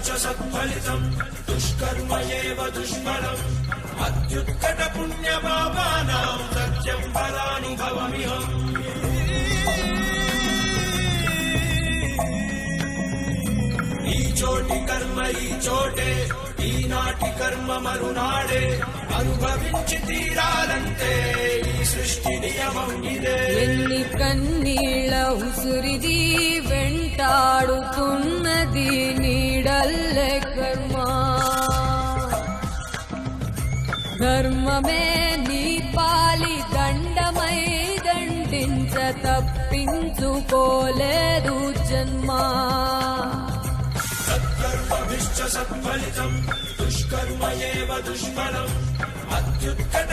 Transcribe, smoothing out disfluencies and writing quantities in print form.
कर्मभिश्च सत्फलितं दुष्कर्म एव दुष्फलम् अत्युत्कट पुण्यपापानां सत्यं फलानुभवमिहम् ఈ చోటి కర్మ ఈ చోటే ఈనాటి కర్మ మరునాడే అనుభవించి తీరాలంటే ఈ సృష్టి నియమం ఇదే ఎన్ని కన్నీళ్ళ ఉసురిది వెంటాడుతున్నది నీడల్లే కర్మ ధర్మమే నీ పాలి దండమై దండించ తప్పించుకోలేదు జన్మ कर्मभिश्च सत्फलितं दुष्कर्म एव दुष्फलम् अत्युत्कट